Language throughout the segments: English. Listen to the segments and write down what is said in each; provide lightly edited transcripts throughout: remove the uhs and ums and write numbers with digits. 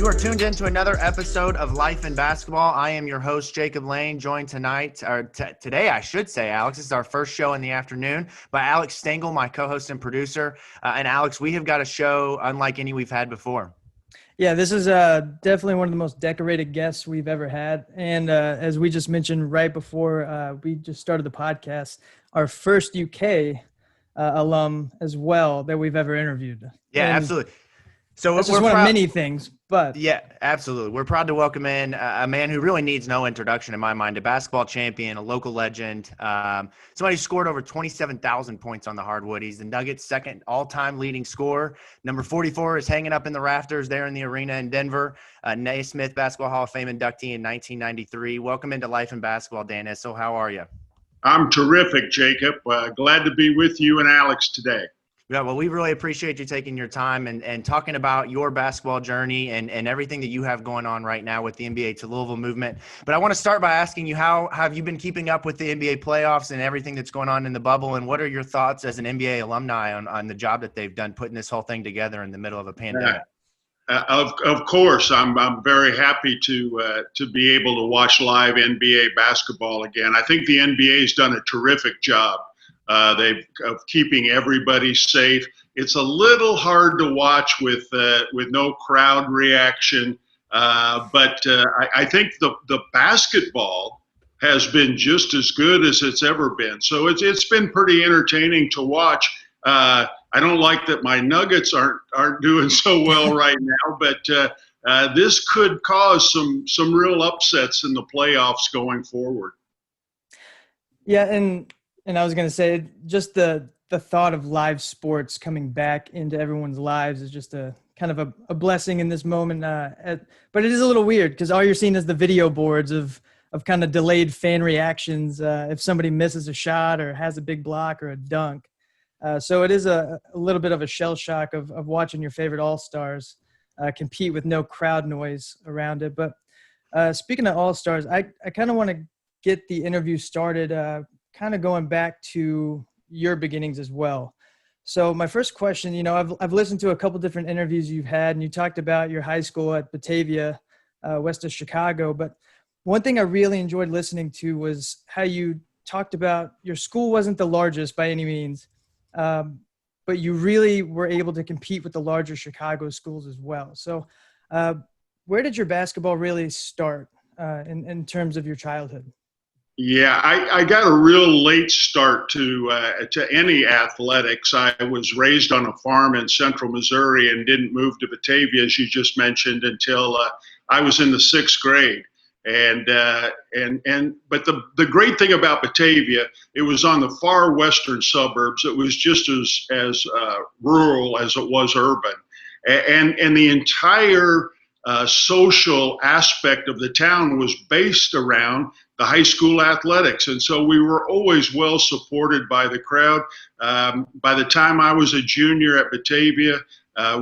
You are tuned in to another episode of Life in Basketball. I am your host, Jacob Lane, joined today, I should say, Alex. This is our first show in the afternoon by Alex Stengel, my co-host and producer. And Alex, we have got a show unlike any we've had before. Yeah, this is definitely one of the most decorated guests we've ever had. And as we just mentioned right before we just started the podcast, our first UK alum as well that we've ever interviewed. Yeah, and absolutely. So that's just one of many things, but yeah, absolutely. We're proud to welcome in a man who really needs no introduction in my mind, a basketball champion, a local legend, somebody who scored over 27,000 points on the hardwood. He's the Nuggets' second all-time leading scorer. Number 44 is hanging up in the rafters there in the arena in Denver. Naismith Basketball Hall of Fame inductee in 1993. Welcome into Life in Basketball, Dan Issel. How are you? I'm terrific, Jacob. Glad to be with you and Alex today. Yeah, well, we really appreciate you taking your time and talking about your basketball journey and everything that you have going on right now with the NBA2Lou movement. But I want to start by asking you, how have you been keeping up with the NBA playoffs and everything that's going on in the bubble? And what are your thoughts as an NBA alumni on the job that they've done putting this whole thing together in the middle of a pandemic? Of course, I'm very happy to be able to watch live NBA basketball again. I think the NBA's done a terrific job. Of keeping everybody safe. It's a little hard to watch with no crowd reaction, but I think the basketball has been just as good as it's ever been. So it's been pretty entertaining to watch. I don't like that my Nuggets aren't doing so well right now, but this could cause some real upsets in the playoffs going forward. Yeah, and I was going to say, just the thought of live sports coming back into everyone's lives is just a kind of a blessing in this moment. But it is a little weird because all you're seeing is the video boards of kind of delayed fan reactions if somebody misses a shot or has a big block or a dunk. So it is a little bit of a shell shock of watching your favorite All-Stars compete with no crowd noise around it. But speaking of All-Stars, I kind of want to get the interview started kind of going back to your beginnings as well. So my first question, I've listened to a couple different interviews you've had, and you talked about your high school at Batavia, west of Chicago. But one thing I really enjoyed listening to was how you talked about your school wasn't the largest by any means, but you really were able to compete with the larger Chicago schools as well. So where did your basketball really start in terms of your childhood? Yeah, I got a real late start to any athletics. I was raised on a farm in central Missouri and didn't move to Batavia, as you just mentioned, until I was in the sixth grade. But the great thing about Batavia, it was on the far western suburbs. It was just as rural as it was urban, and the entire social aspect of the town was based around the high school athletics. And so we were always well supported by the crowd. By the time I was a junior at Batavia,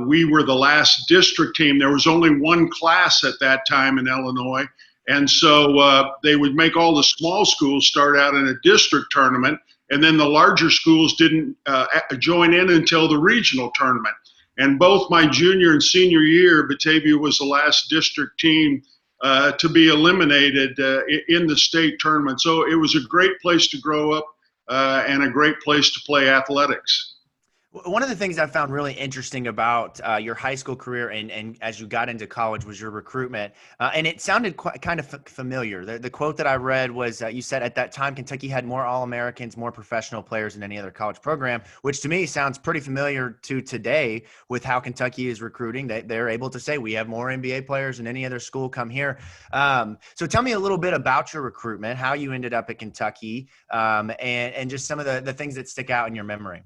we were the last district team. There was only one class at that time in Illinois. And so they would make all the small schools start out in a district tournament, and then the larger schools didn't join in until the regional tournament. And both my junior and senior year, Batavia was the last district team to be eliminated in the state tournament. So it was a great place to grow up and a great place to play athletics. One of the things I found really interesting about your high school career and as you got into college was your recruitment. And it sounded kind of familiar. The quote that I read was you said at that time, Kentucky had more All-Americans, more professional players than any other college program, which to me sounds pretty familiar to today with how Kentucky is recruiting. They're able to say we have more NBA players than any other school come here. So tell me a little bit about your recruitment, how you ended up at Kentucky, and just some of the things that stick out in your memory.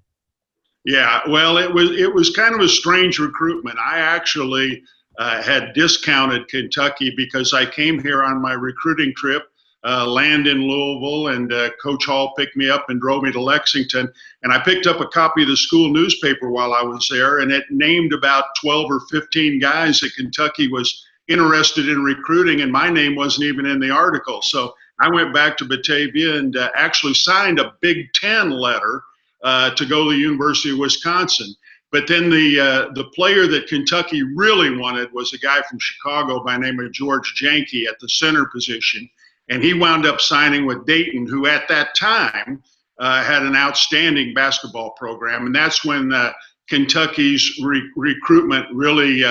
Yeah, well, it was kind of a strange recruitment. I actually had discounted Kentucky because I came here on my recruiting trip, land in Louisville, and Coach Hall picked me up and drove me to Lexington. And I picked up a copy of the school newspaper while I was there, and it named about 12 or 15 guys that Kentucky was interested in recruiting, and my name wasn't even in the article. So I went back to Batavia and actually signed a Big Ten letter to go to the University of Wisconsin. But then the player that Kentucky really wanted was a guy from Chicago by the name of George Janke at the center position. And he wound up signing with Dayton, who at that time had an outstanding basketball program. And that's when Kentucky's recruitment really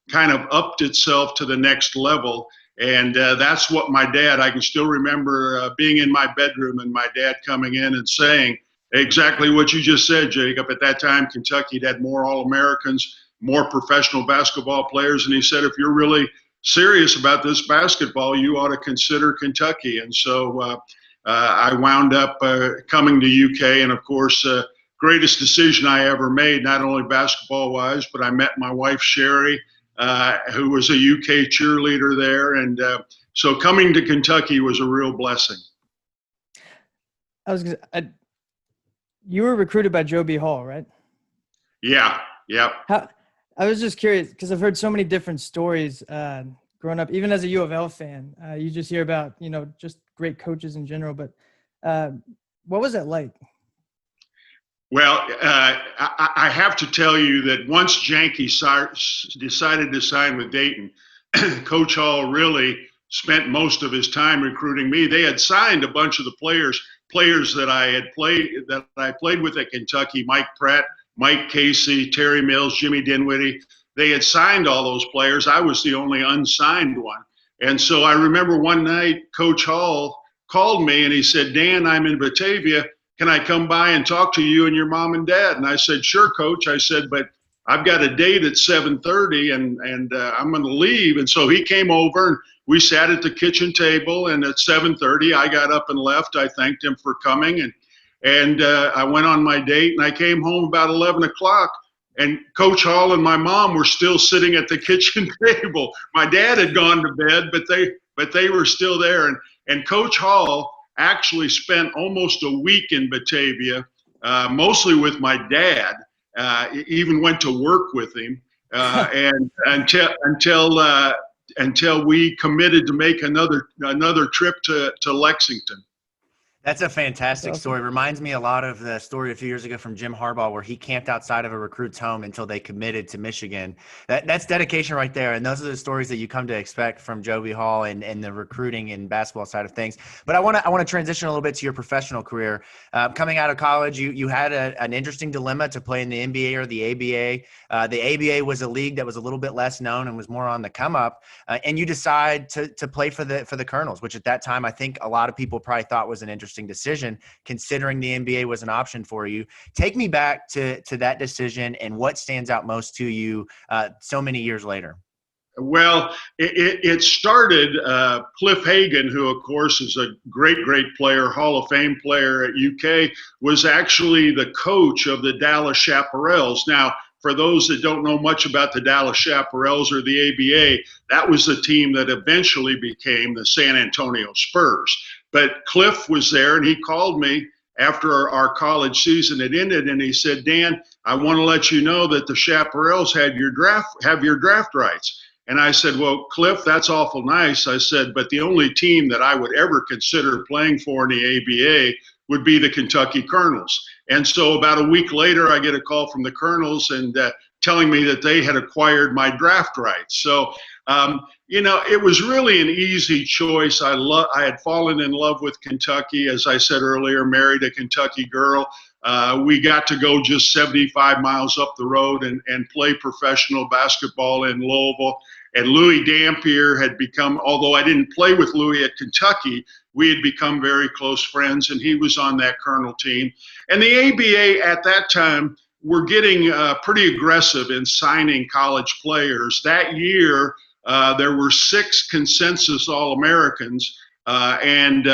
kind of upped itself to the next level. And that's what my dad, I can still remember being in my bedroom and my dad coming in and saying exactly what you just said, Jacob. At that time, Kentucky had more All-Americans, more professional basketball players. And he said, if you're really serious about this basketball, you ought to consider Kentucky. And so I wound up coming to UK. And of course, greatest decision I ever made, not only basketball-wise, but I met my wife, Sherry, who was a UK cheerleader there. And so coming to Kentucky was a real blessing. You were recruited by Joe B. Hall, right? Yeah, yeah. I was just curious because I've heard so many different stories growing up, even as a U of L fan. You just hear about, just great coaches in general. But what was that like? Well, I have to tell you that once Janke decided to sign with Dayton, Coach Hall really spent most of his time recruiting me. They had signed a bunch of the players that I played with at Kentucky: Mike Pratt, Mike Casey, Terry Mills, Jimmy Dinwiddie. They had signed all those players. I was the only unsigned one. And so I remember one night Coach Hall called me and he said, "Dan, I'm in Batavia. Can I come by and talk to you and your mom and dad?" And I said, "Sure, Coach." I said, "But I've got a date at 7:30 and I'm going to leave." And so he came over and we sat at the kitchen table, and at 7:30 I got up and left. I thanked him for coming, and I went on my date, and I came home about 11 o'clock, and Coach Hall and my mom were still sitting at the kitchen table. My dad had gone to bed, but they were still there. And Coach Hall actually spent almost a week in Batavia, mostly with my dad. Even went to work with him, and until we committed to make another trip to Lexington. That's a fantastic story. Reminds me a lot of the story a few years ago from Jim Harbaugh, where he camped outside of a recruit's home until they committed to Michigan. That's dedication right there. And those are the stories that you come to expect from Joe B. Hall and the recruiting and basketball side of things. But I want to transition a little bit to your professional career. Coming out of college, you had an interesting dilemma to play in the NBA or the ABA. The ABA was a league that was a little bit less known and was more on the come up. And you decide to play for the Colonels, which at that time I think a lot of people probably thought was an interesting decision, considering the NBA was an option for you. Take me back to that decision and what stands out most to you so many years later. Well, it started, Cliff Hagan, who of course is a great player, Hall of Fame player at UK, was actually the coach of the Dallas Chaparrals. Now, for those that don't know much about the Dallas Chaparrals or the ABA, that was the team that eventually became the San Antonio Spurs. But Cliff was there, and he called me after our college season had ended, and he said, "Dan, I want to let you know that the Chaparrals have your draft rights." And I said, "Well, Cliff, that's awful nice." I said, "But the only team that I would ever consider playing for in the ABA would be the Kentucky Colonels." And so about a week later, I get a call from the Colonels and telling me that they had acquired my draft rights. So, it was really an easy choice. I had fallen in love with Kentucky, as I said earlier, married a Kentucky girl. We got to go just 75 miles up the road and play professional basketball in Louisville. And Louis Dampier had become, although I didn't play with Louis at Kentucky, we had become very close friends, and he was on that Colonel team. And the ABA at that time were getting pretty aggressive in signing college players. That year, there were 6 consensus All-Americans, and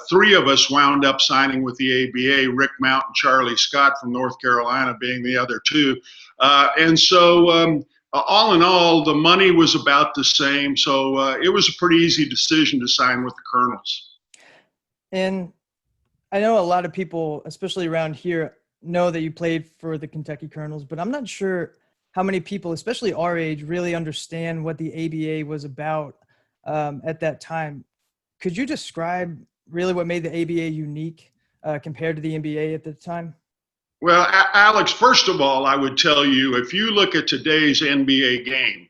3 of us wound up signing with the ABA, Rick Mount and Charlie Scott from North Carolina being the other 2. And so all in all, the money was about the same. So it was a pretty easy decision to sign with the Colonels. And I know a lot of people, especially around here, know that you played for the Kentucky Colonels, but I'm not sure how many people, especially our age, really understand what the ABA was about at that time. Could you describe really what made the ABA unique compared to the NBA at the time? Well, Alex, first of all, I would tell you, if you look at today's NBA game,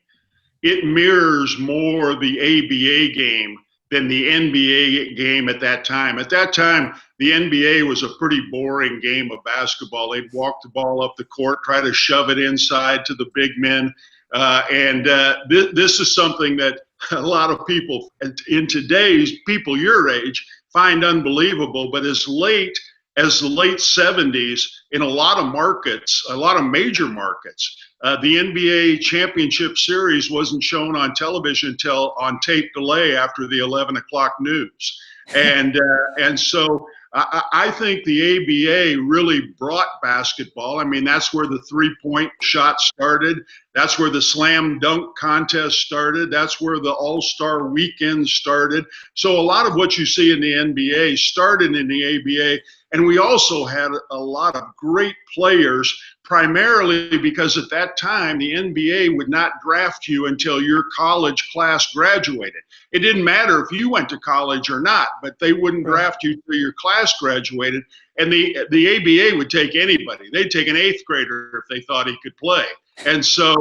it mirrors more the ABA game than the NBA game at that time. At that time, the NBA was a pretty boring game of basketball. They'd walk the ball up the court, try to shove it inside to the big men. This is something that a lot of people in today's people your age find unbelievable. But as the late 70s, in a lot of markets, a lot of major markets, the NBA championship series wasn't shown on television until on tape delay after the 11 o'clock news. And so I think the ABA really brought basketball. I mean, that's where the three-point shot started. That's where the slam dunk contest started. That's where the All-Star weekend started. So a lot of what you see in the NBA started in the ABA. And we also had a lot of great players, primarily because at that time, the NBA would not draft you until your college class graduated. It didn't matter if you went to college or not, but they wouldn't draft you until your class graduated. And the ABA would take anybody. They'd take an eighth grader if they thought he could play. And so,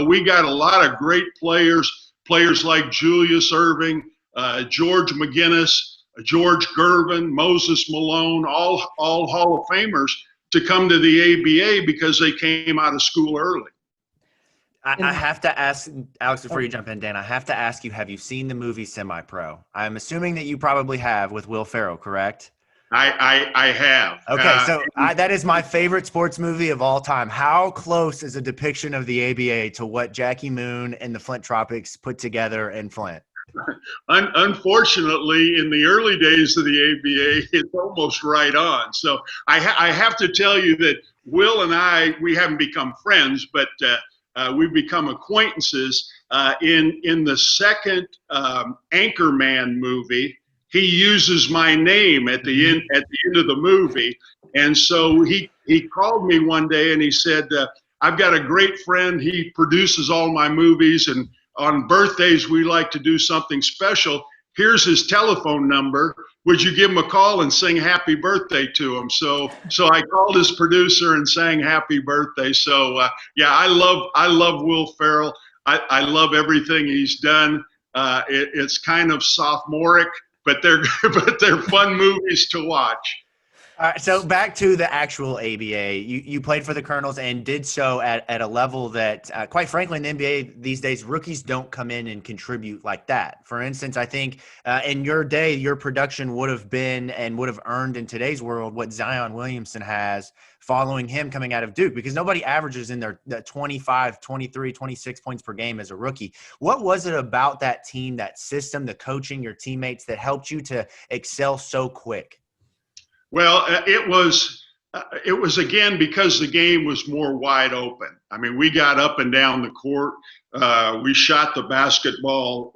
we got a lot of great players like Julius Erving, George McGinnis, George Gervin, Moses Malone, all Hall of Famers to come to the ABA because they came out of school early. I have to ask, Alex, before you jump in, Dan, I have to ask you, have you seen the movie Semi-Pro? I'm assuming that you probably have, with Will Ferrell, correct? I have. Okay, that is my favorite sports movie of all time. How close is a depiction of the ABA to what Jackie Moon and the Flint Tropics put together in Flint? Unfortunately, in the early days of the ABA, it's almost right on. So I have to tell you that Will and I, we haven't become friends, but we've become acquaintances. In the second Anchorman movie, he uses my name at the end of the movie, and so he called me one day and he said, "I've got a great friend. He produces all my movies, and on birthdays, we like to do something special. Here's his telephone number. Would you give him a call and sing happy birthday to him?" So I called his producer and sang happy birthday. So yeah, I love Will Ferrell. I love everything he's done. It's kind of sophomoric, but they're fun movies to watch. All right, so back to the actual ABA. You played for the Colonels and did so at a level that, quite frankly, in the NBA these days, rookies don't come in and contribute like that. For instance, I think in your day, your production would have been and would have earned in today's world what Zion Williamson has following him coming out of Duke, because nobody averages in their 25, 23, 26 points per game as a rookie. What was it about that team, that system, the coaching, your teammates that helped you to excel so quick? Well, it was again because the game was more wide open. I mean, we got up and down the court. We shot the basketball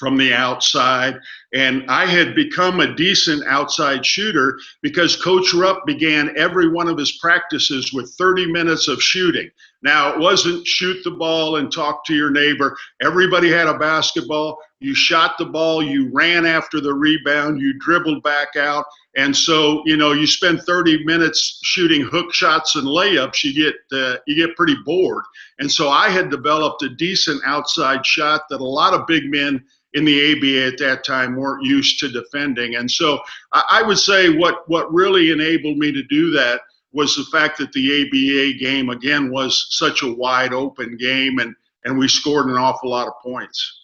from the outside, and I had become a decent outside shooter because Coach Rupp began every one of his practices with 30 minutes of shooting. Now, it wasn't shoot the ball and talk to your neighbor. Everybody had a basketball. You shot the ball, you ran after the rebound, you dribbled back out. And so, you spend 30 minutes shooting hook shots and layups, you get pretty bored. And so I had developed a decent outside shot that a lot of big men in the ABA at that time weren't used to defending. And so I would say what really enabled me to do that was the fact that the ABA game, again, was such a wide open game, and we scored an awful lot of points.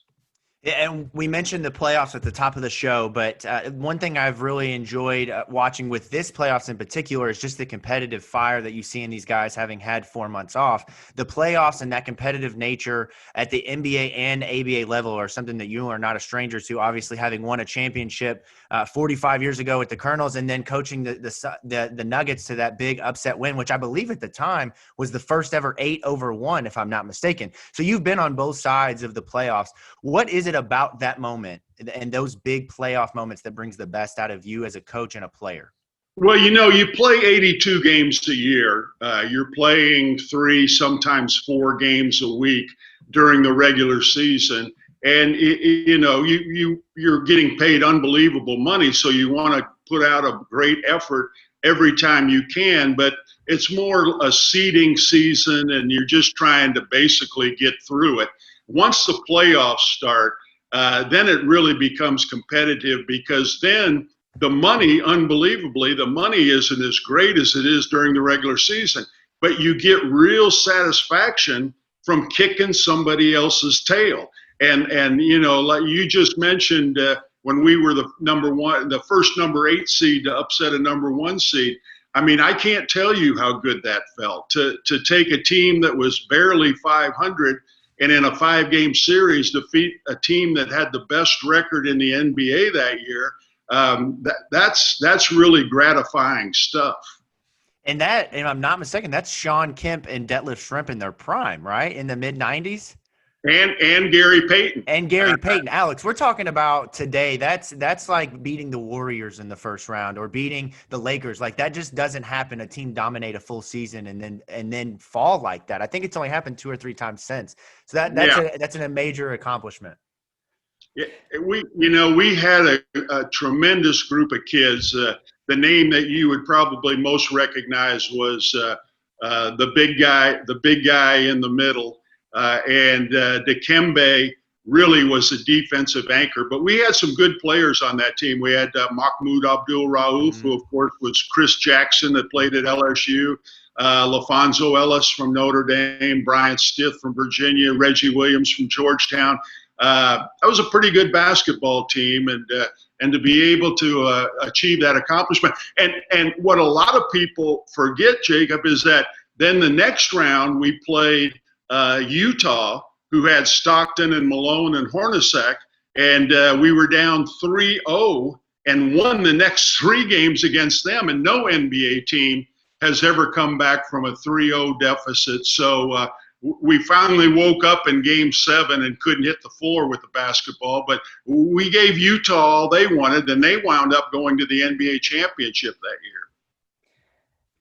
And we mentioned the playoffs at the top of the show, but one thing I've really enjoyed watching with this playoffs in particular is just the competitive fire that you see in these guys having had 4 months off. The playoffs and that competitive nature at the NBA and ABA level are something that you are not a stranger to, obviously having won a championship 45 years ago with the Colonels and then coaching the Nuggets to that big upset win, which I believe at the time was the first ever 8-1, if I'm not mistaken. So you've been on both sides of the playoffs. What is it about that moment and those big playoff moments that brings the best out of you as a coach and a player? Well, you play 82 games a year. You're playing 3, sometimes 4 games a week during the regular season. And, you're getting paid unbelievable money, so you want to put out a great effort every time you can. But It's more a seeding season, and you're just trying to basically get through it. Once the playoffs start, then it really becomes competitive, because then the money, unbelievably, the money isn't as great as it is during the regular season, but you get real satisfaction from kicking somebody else's tail. And you know, like you just mentioned, when we were the first number 8 seed to upset a number 1 seed. I mean, I can't tell you how good that felt to take a team that was barely 500 and in a 5-game series defeat a team that had the best record in the NBA that year. That's really gratifying stuff. And that, if I'm not mistaken, that's Sean Kemp and Detlef Schrempf in their prime, right? In the mid-90s? And Gary Payton. And Gary Payton. Alex, we're talking about today. That's like beating the Warriors in the first round, or beating the Lakers. Like, that just doesn't happen. A team dominate a full season and then fall like that. I think it's only happened 2 or 3 times since. So that's a major accomplishment. Yeah, we had a tremendous group of kids. The name that you would probably most recognize was the big guy in the middle. And Dikembe really was a defensive anchor. But we had some good players on that team. We had Mahmoud Abdul-Rauf, who, of course, was Chris Jackson that played at LSU, LaFonso Ellis from Notre Dame, Brian Stith from Virginia, Reggie Williams from Georgetown. That was a pretty good basketball team, and to be able to achieve that accomplishment. And what a lot of people forget, Jacob, is that then the next round we played Utah, who had Stockton and Malone and Hornacek, and we were down 3-0 and won the next 3 games against them. And no NBA team has ever come back from a 3-0 deficit. So we finally woke up in Game 7 and couldn't hit the floor with the basketball, but we gave Utah all they wanted, and they wound up going to the NBA championship that year.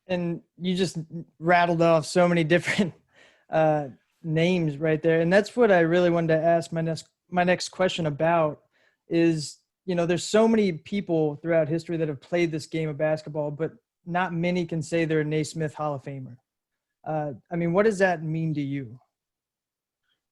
And you just rattled off so many different names right there. And that's what I really wanted to ask my next question about is, you know, there's so many people throughout history that have played this game of basketball, but not many can say they're a Naismith Hall of Famer. I mean, what does that mean to you?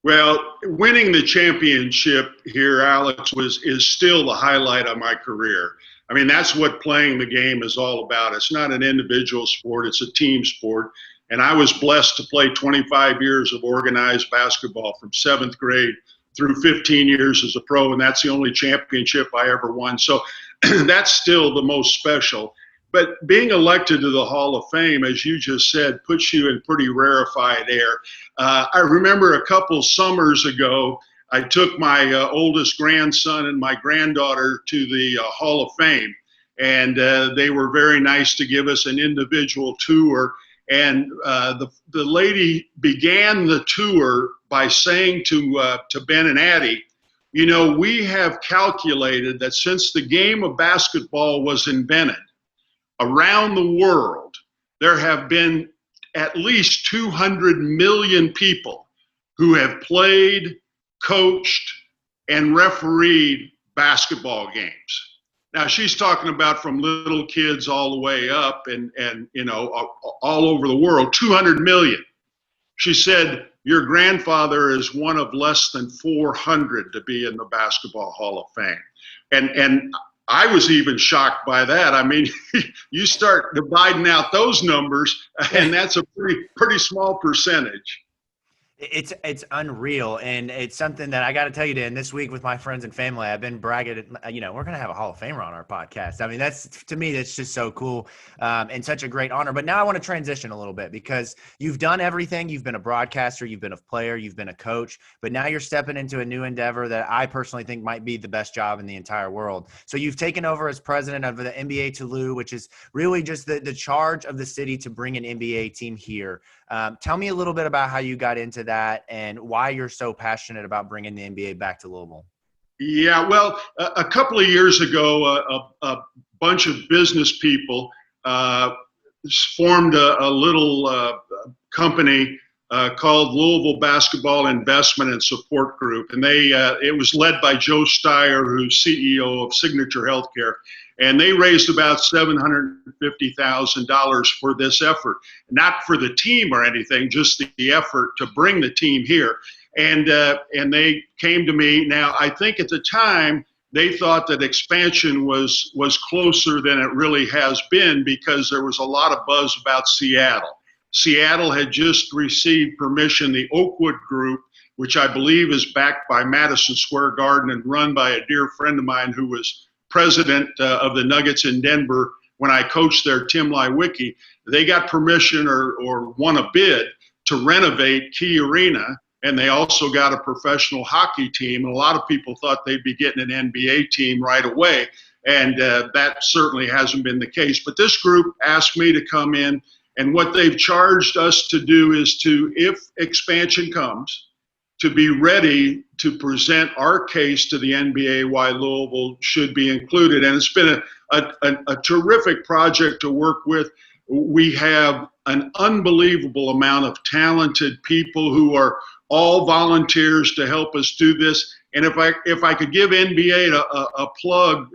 Well, winning the championship here, Alex, is still the highlight of my career. I mean, that's what playing the game is all about. It's not an individual sport, it's a team sport. And I was blessed to play 25 years of organized basketball from 7th grade through 15 years as a pro, and that's the only championship I ever won. So that's still the most special. But being elected to the Hall of Fame, as you just said, puts you in pretty rarefied air. I remember a couple summers ago, I took my oldest grandson and my granddaughter to the Hall of Fame, and they were very nice to give us an individual tour. And the lady began the tour by saying to Ben and Addie, you know, we have calculated that since the game of basketball was invented, around the world, there have been at least 200 million people who have played, coached, and refereed basketball games. Now, she's talking about from little kids all the way up and you know, all over the world, 200 million. She said, your grandfather is one of less than 400 to be in the Basketball Hall of Fame. And I was even shocked by that. I mean, you start dividing out those numbers, and that's a pretty small percentage. It's unreal, and it's something that I got to tell you, Dan, this week with my friends and family, I've been bragging, you know, we're going to have a Hall of Famer on our podcast. I mean, to me, that's just so cool and such a great honor. But now I want to transition a little bit because you've done everything. You've been a broadcaster, you've been a player, you've been a coach, but now you're stepping into a new endeavor that I personally think might be the best job in the entire world. So you've taken over as president of the NBA2Lou, which is really just the charge of the city to bring an NBA team here. Tell me a little bit about how you got into that and why you're so passionate about bringing the NBA back to Louisville. Yeah, well, a couple of years ago, a bunch of business people formed a little company called Louisville Basketball Investment and Support Group, and it was led by Joe Steyer, who's CEO of Signature Healthcare. And they raised about $750,000 for this effort, not for the team or anything, just the effort to bring the team here. And they came to me. Now, I think at the time they thought that expansion was closer than it really has been, because there was a lot of buzz about Seattle. Seattle had just received permission, the Oakwood Group, which I believe is backed by Madison Square Garden and run by a dear friend of mine who was president of the Nuggets in Denver when I coached there, Tim Lewicki. They got permission or won a bid to renovate Key Arena, and they also got a professional hockey team. And a lot of people thought they'd be getting an NBA team right away, and that certainly hasn't been the case. But this group asked me to come in, and what they've charged us to do is to, if expansion comes, to be ready to present our case to the NBA why Louisville should be included. And it's been a terrific project to work with. We have an unbelievable amount of talented people who are all volunteers to help us do this. And if I could give NBA a plug,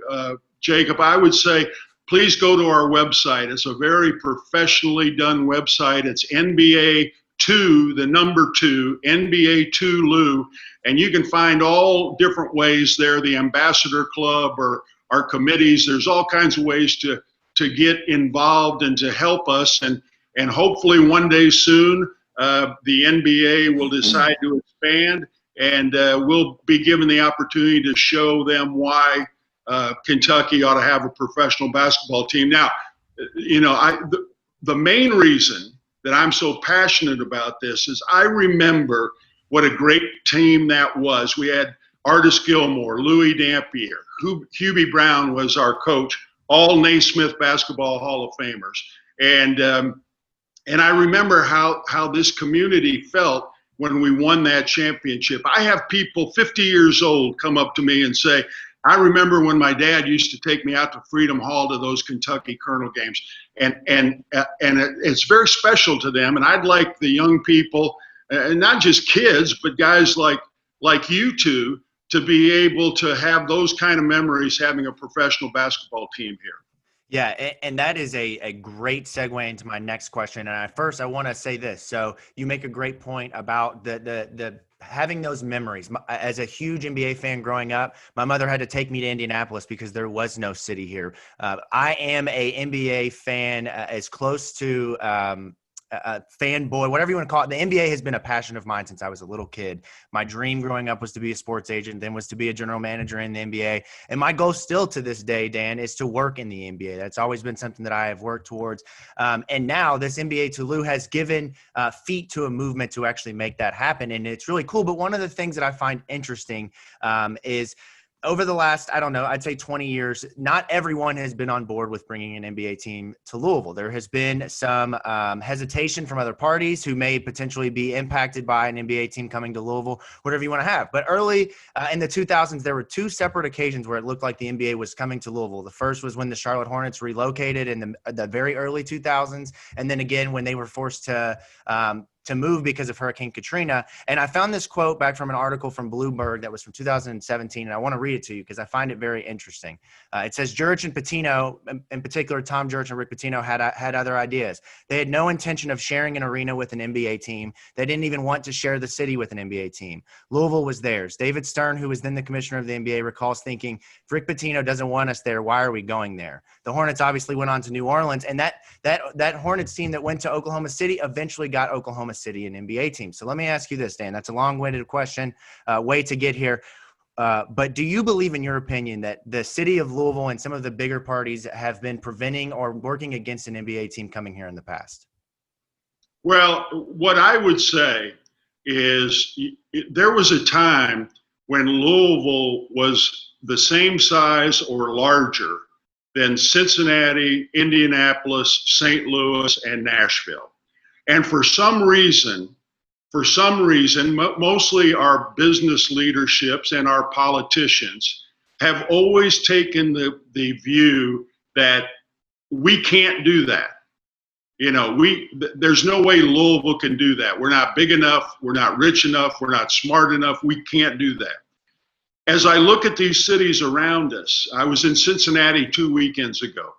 Jacob, I would say, please go to our website. It's a very professionally done website. It's NBA2, the number 2, NBA2Lou, and you can find all different ways there, the Ambassador Club or our committees. There's all kinds of ways to get involved and to help us. And hopefully one day soon, the NBA will decide to expand, and we'll be given the opportunity to show them why Kentucky ought to have a professional basketball team. Now, you know, the main reason that I'm so passionate about this is I remember what a great team that was. We had Artis Gilmore, Louis Dampier, Hubie Brown was our coach, all Naismith Basketball Hall of Famers. And I remember how this community felt when we won that championship. I have people 50 years old come up to me and say, I remember when my dad used to take me out to Freedom Hall to those Kentucky Colonel games, and it's very special to them. And I'd like the young people, and not just kids, but guys like you two, to be able to have those kind of memories having a professional basketball team here. Yeah, and that is a great segue into my next question. And first, I want to say this. So you make a great point about the having those memories. As a huge NBA fan growing up, my mother had to take me to Indianapolis because there was no city here. I am a NBA fan as close to fanboy, whatever you want to call it. The NBA has been a passion of mine since I was a little kid. My dream growing up was to be a sports agent, then was to be a general manager in the NBA. And my goal still to this day, Dan, is to work in the NBA. That's always been something that I have worked towards. And now this NBA2Lou has given feet to a movement to actually make that happen. And it's really cool. But one of the things that I find interesting is over the last, I don't know, I'd say 20 years, not everyone has been on board with bringing an NBA team to Louisville. There has been some hesitation from other parties who may potentially be impacted by an NBA team coming to Louisville, whatever you want to have. But early in the 2000s, there were two separate occasions where it looked like the NBA was coming to Louisville. The first was when the Charlotte Hornets relocated in the very early 2000s. And then again, when they were forced to move because of Hurricane Katrina. And I found this quote back from an article from Bloomberg that was from 2017, and I want to read it to you because I find it very interesting. It says, Jurich and Pitino, in particular, Tom Jurich and Rick Pitino had other ideas. They had no intention of sharing an arena with an NBA team. They didn't even want to share the city with an NBA team. Louisville was theirs. David Stern, who was then the commissioner of the NBA, recalls thinking, if Rick Pitino doesn't want us there, why are we going there? The Hornets obviously went on to New Orleans, and that Hornets team that went to Oklahoma City eventually got Oklahoma City an NBA team. So let me ask you this, Dan. That's a long-winded question, way to get here. But do you believe, in your opinion, that the city of Louisville and some of the bigger parties have been preventing or working against an NBA team coming here in the past? Well, what I would say is there was a time when Louisville was the same size or larger than Cincinnati, Indianapolis, St. Louis, and Nashville. And for some reason, mostly our business leaderships and our politicians have always taken the view that we can't do that. You know, there's no way Louisville can do that. We're not big enough. We're not rich enough. We're not smart enough. We can't do that. as I look at these cities around us, I was in Cincinnati 2 weekends ago.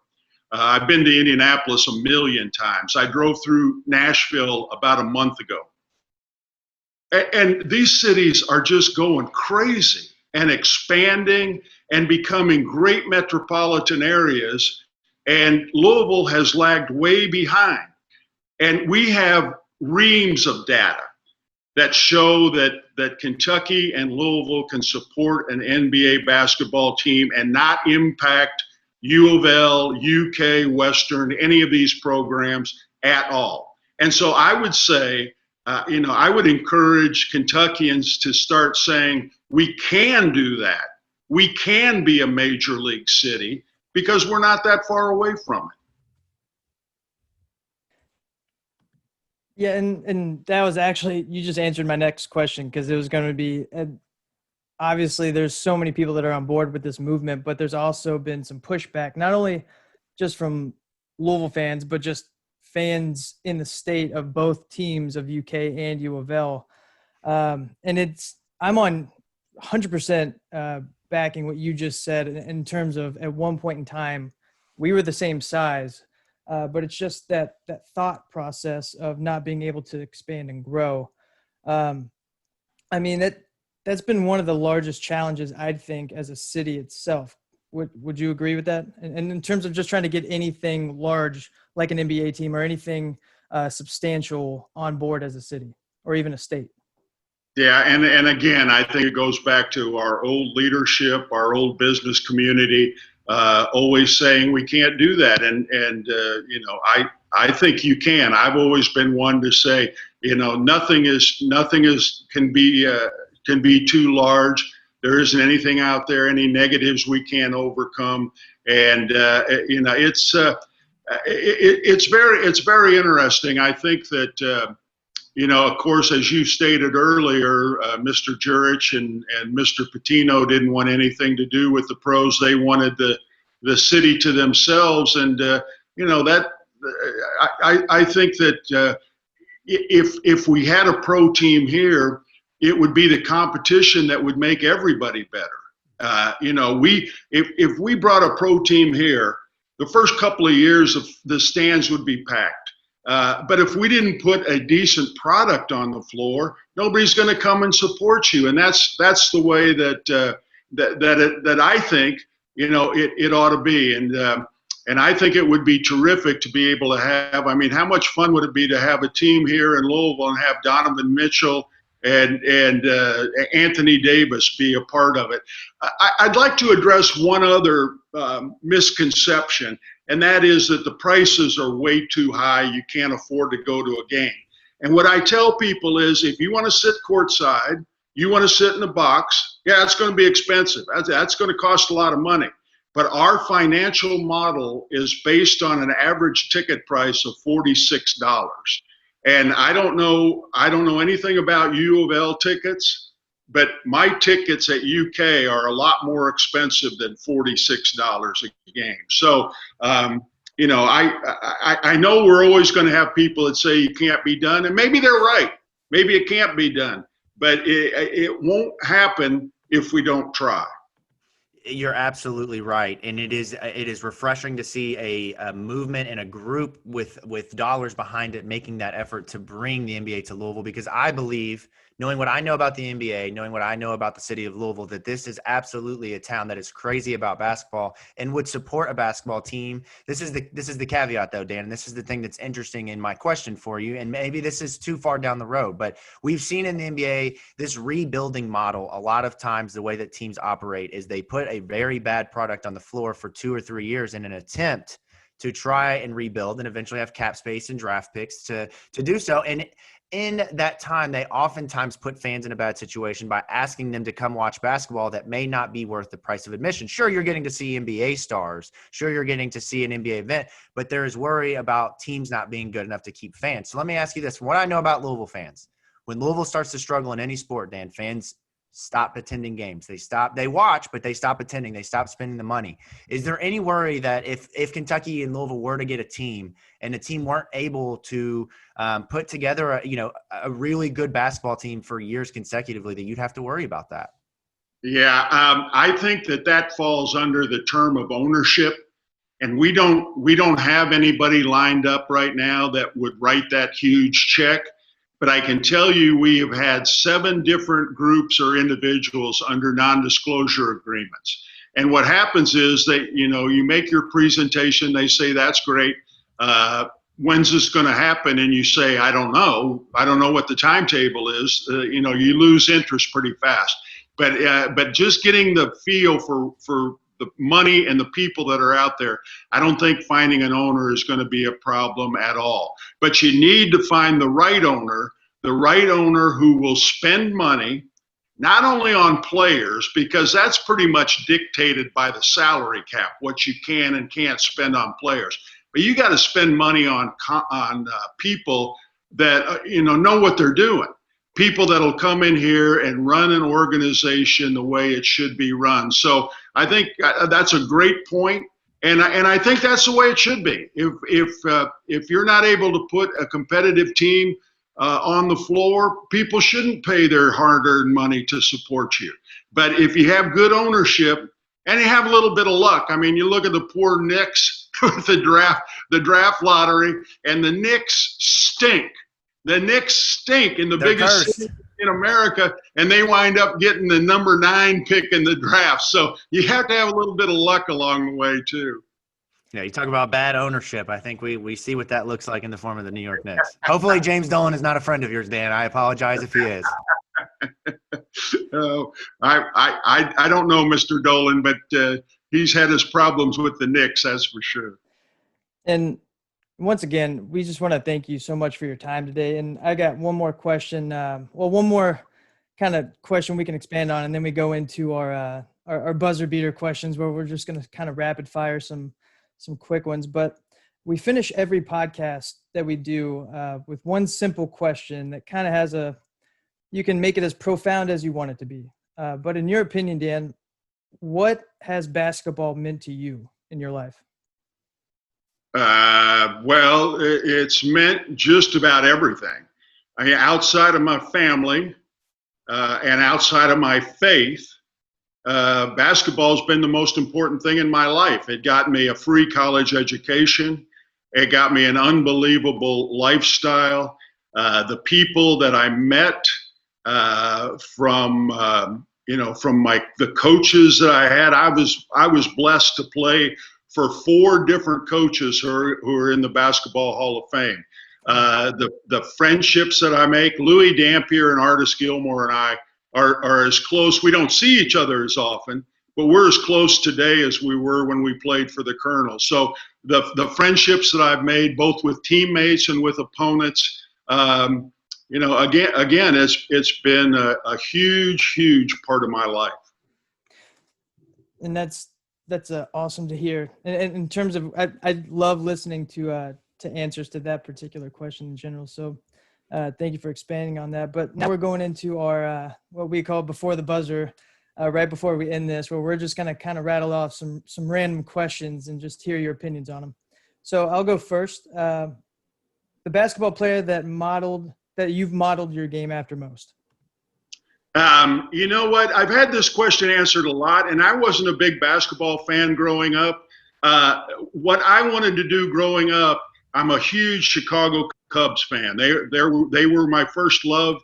I've been to Indianapolis a million times. I drove through Nashville about a month ago. And these cities are just going crazy and expanding and becoming great metropolitan areas. And Louisville has lagged way behind. And we have reams of data that show that Kentucky and Louisville can support an NBA basketball team and not impact U of L, UK, Western, any of these programs at all. And so I would say, I would encourage Kentuckians to start saying, we can do that. We can be a major league city because we're not that far away from it. Yeah, and that was actually, you just answered my next question, because it was going to be, obviously there's so many people that are on board with this movement, but there's also been some pushback, not only just from Louisville fans, but just fans in the state of both teams of UK and U of L. And I'm on 100% backing what you just said in terms of, at one point in time, we were the same size. But it's just that thought process of not being able to expand and grow. I mean, that's been one of the largest challenges, I think, as a city itself. Would you agree with that? And in terms of just trying to get anything large, like an NBA team, or anything substantial on board as a city or even a state? Yeah, and again, I think it goes back to our old leadership, our old business community, always saying we can't do that. And I think you can. I've always been one to say, nothing can be too large. There isn't anything out there, any negatives we can't overcome. And it's very interesting. I think that. Of course, as you stated earlier, Mr. Jurich and Mr. Patino didn't want anything to do with the pros. They wanted the city to themselves. And, I think that if we had a pro team here, it would be the competition that would make everybody better. If we brought a pro team here, the first couple of years of the stands would be packed. But if we didn't put a decent product on the floor, nobody's going to come and support you. And that's the way that I think it ought to be. And I think it would be terrific to be able to have. I mean, how much fun would it be to have a team here in Louisville and have Donovan Mitchell and Anthony Davis be a part of it? I'd like to address one other misconception. And that is that the prices are way too high. You can't afford to go to a game. And what I tell people is, if you want to sit courtside, you want to sit in the box, yeah, it's going to be expensive. That's going to cost a lot of money. But our financial model is based on an average ticket price of $46. And I don't know anything about U of L tickets, but my tickets at UK are a lot more expensive than $46 a game. So, I know we're always going to have people that say it can't be done, and maybe they're right. Maybe it can't be done, but it won't happen if we don't try. You're absolutely right, and it is refreshing to see a movement and a group with dollars behind it making that effort to bring the NBA to Louisville, because I believe, knowing what I know about the NBA, knowing what I know about the city of Louisville, that this is absolutely a town that is crazy about basketball and would support a basketball team. This is the caveat, though, Dan, and this is the thing that's interesting in my question for you, and maybe this is too far down the road, but we've seen in the NBA this rebuilding model. A lot of times the way that teams operate is they put a very bad product on the floor for 2 or 3 years in an attempt to try and rebuild and eventually have cap space and draft picks to do so. And in that time, they oftentimes put fans in a bad situation by asking them to come watch basketball that may not be worth the price of admission. Sure, you're getting to see NBA stars. Sure, you're getting to see an NBA event, but there is worry about teams not being good enough to keep fans. So let me ask you this. From what I know about Louisville fans, when Louisville starts to struggle in any sport, Dan, fans stop attending games. They watch, but they stop attending. They stop spending the money. Is there any worry that if Kentucky and Louisville were to get a team and the team weren't able to put together a really good basketball team for years consecutively, that you'd have to worry about that? Yeah, I think that falls under the term of ownership, and we don't have anybody lined up right now that would write that huge check. But I can tell you, we have had 7 different groups or individuals under non-disclosure agreements. And what happens is that you make your presentation, they say that's great. When's this going to happen? And you say, I don't know what the timetable is. You lose interest pretty fast. But just getting the feel for the money and the people that are out there, I don't think finding an owner is going to be a problem at all. But you need to find the right owner who will spend money not only on players, because that's pretty much dictated by the salary cap, what you can and can't spend on players. But you got to spend money on people that know what they're doing. People that'll come in here and run an organization the way it should be run. So I think that's a great point, and I think that's the way it should be. If you're not able to put a competitive team on the floor, people shouldn't pay their hard-earned money to support you. But if you have good ownership and you have a little bit of luck, I mean, you look at the poor Knicks with the draft lottery, and the Knicks stink. The Knicks stink in the biggest city in America, and they wind up getting the number 9 pick in the draft. So you have to have a little bit of luck along the way too. Yeah, you talk about bad ownership. I think we see what that looks like in the form of the New York Knicks. Hopefully James Dolan is not a friend of yours, Dan. I apologize if he is. I don't know Mr. Dolan, but he's had his problems with the Knicks, that's for sure. And once again, we just want to thank you so much for your time today. And I got one more question. One more kind of question we can expand on, and then we go into our buzzer beater questions, where we're just going to kind of rapid fire some quick ones. But we finish every podcast that we do with one simple question that kind of has you can make it as profound as you want it to be. But in your opinion, Dan, what has basketball meant to you in your life? Well, it's meant just about everything. I mean, outside of my family and outside of my faith, basketball's been the most important thing in my life. It got me a free college education. It got me an unbelievable lifestyle. The people that I met from the coaches that I had, I was blessed to play for 4 different coaches who are in the Basketball Hall of Fame. The friendships that I make, Louis Dampier and Artis Gilmore and I are as close. We don't see each other as often, but we're as close today as we were when we played for the Colonels. So the friendships that I've made, both with teammates and with opponents, again, it's been a huge, huge part of my life. And that's awesome to hear. And in terms of, I love listening to answers to that particular question in general. So thank you for expanding on that. But now we're going into our what we call before the buzzer, right before we end this, where we're just going to kind of rattle off some random questions and just hear your opinions on them. So I'll go first. The basketball player that you've modeled your game after most. You know what? I've had this question answered a lot, and I wasn't a big basketball fan growing up. What I wanted to do growing up, I'm a huge Chicago Cubs fan. They were my first love,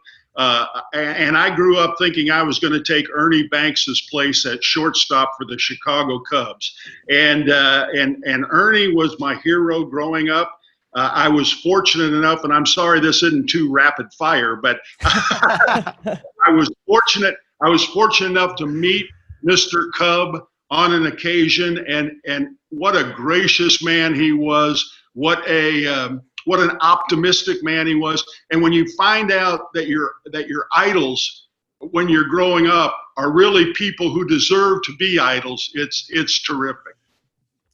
and I grew up thinking I was going to take Ernie Banks's place at shortstop for the Chicago Cubs. And Ernie was my hero growing up. I was fortunate enough, and I'm sorry this isn't too rapid fire, but I was fortunate enough to meet Mr. Cub on an occasion, and what a gracious man he was. What an optimistic man he was. And when you find out that your idols when you're growing up are really people who deserve to be idols, it's terrific.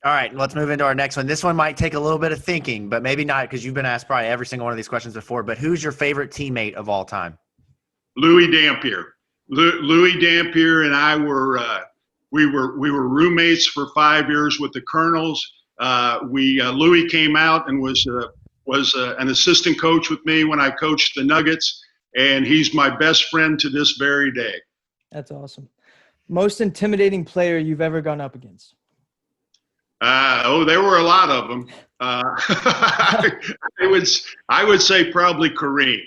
All right, let's move into our next one. This one might take a little bit of thinking, but maybe not, because you've been asked probably every single one of these questions before. But who's your favorite teammate of all time? Louis Dampier. Louis Dampier and I were roommates for 5 years with the Colonels. Louis came out and was an assistant coach with me when I coached the Nuggets, and he's my best friend to this very day. That's awesome. Most intimidating player you've ever gone up against? There were a lot of them. I would say probably Kareem.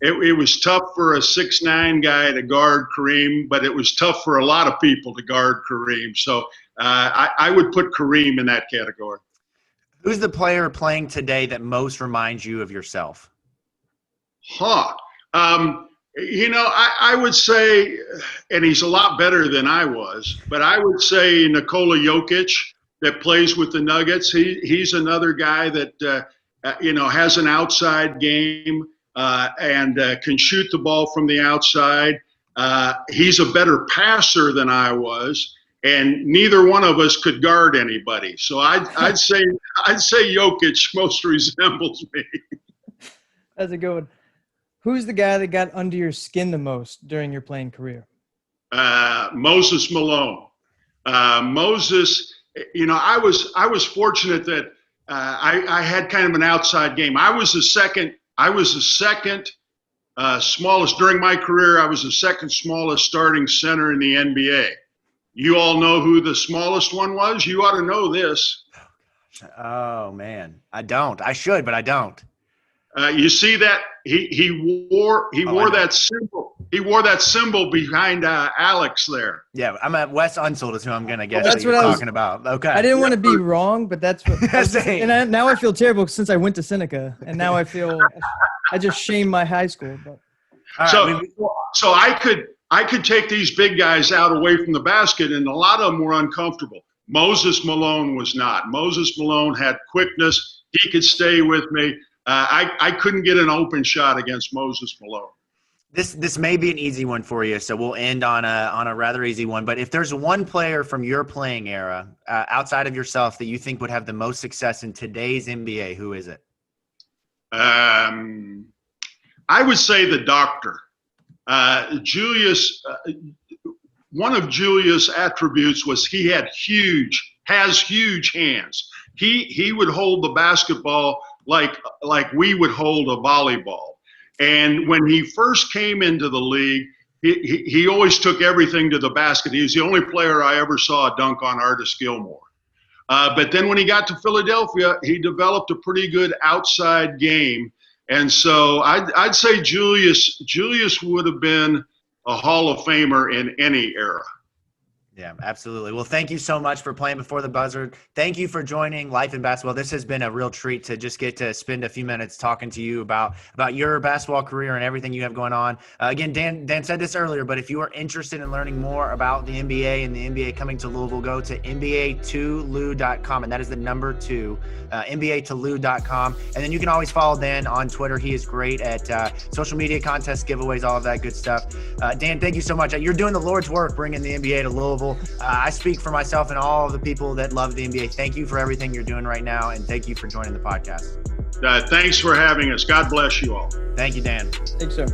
It was tough for a 6'9" guy to guard Kareem, but it was tough for a lot of people to guard Kareem. So I would put Kareem in that category. Who's the player playing today that most reminds you of yourself? I would say, and he's a lot better than I was, but I would say Nikola Jokic that plays with the Nuggets. He's another guy that, has an outside game and can shoot the ball from the outside. He's a better passer than I was, and neither one of us could guard anybody. So I'd say Jokic most resembles me. That's a good one. Who's the guy that got under your skin the most during your playing career? Moses Malone. Moses, I was fortunate that I had kind of an outside game. I was the second smallest during my career. I was the second smallest starting center in the NBA. You all know who the smallest one was? You ought to know this. Oh man, I don't. I should, but I don't. You see that he wore that symbol. He wore that symbol behind Alex there. Yeah, I'm at Wes Unseld is who I'm gonna guess that's that you're what I was talking about. Okay. I didn't want to be wrong, but that's what. Same. Now I feel terrible since I went to Seneca, and now I feel I just shamed my high school. But so I could take these big guys out away from the basket, and a lot of them were uncomfortable. Moses Malone was not. Moses Malone had quickness. He could stay with me. I couldn't get an open shot against Moses Malone. This may be an easy one for you, so we'll end on a rather easy one. But if there's one player from your playing era outside of yourself that you think would have the most success in today's NBA, who is it? I would say the Doctor. Julius. One of Julius' attributes was he has huge hands. He would hold the basketball like we would hold a volleyball. And when he first came into the league, he always took everything to the basket. He was the only player I ever saw dunk on Artis Gilmore. But then when he got to Philadelphia, he developed a pretty good outside game. And so I'd say Julius would have been a Hall of Famer in any era. Yeah, absolutely. Well, thank you so much for playing before the buzzer. Thank you for joining Life in Basketball. This has been a real treat to just get to spend a few minutes talking to you about your basketball career and everything you have going on. Again, Dan said this earlier, but if you are interested in learning more about the NBA and the NBA coming to Louisville, go to NBA2Lou.com, and that is the number 2, NBA2Lou.com. And then you can always follow Dan on Twitter. He is great at social media, contests, giveaways, all of that good stuff. Dan, thank you so much. You're doing the Lord's work bringing the NBA to Louisville. I speak for myself and all of the people that love the NBA. Thank you for everything you're doing right now, and thank you for joining the podcast. Thanks for having us. God bless you all. Thank you, Dan. Thanks, sir.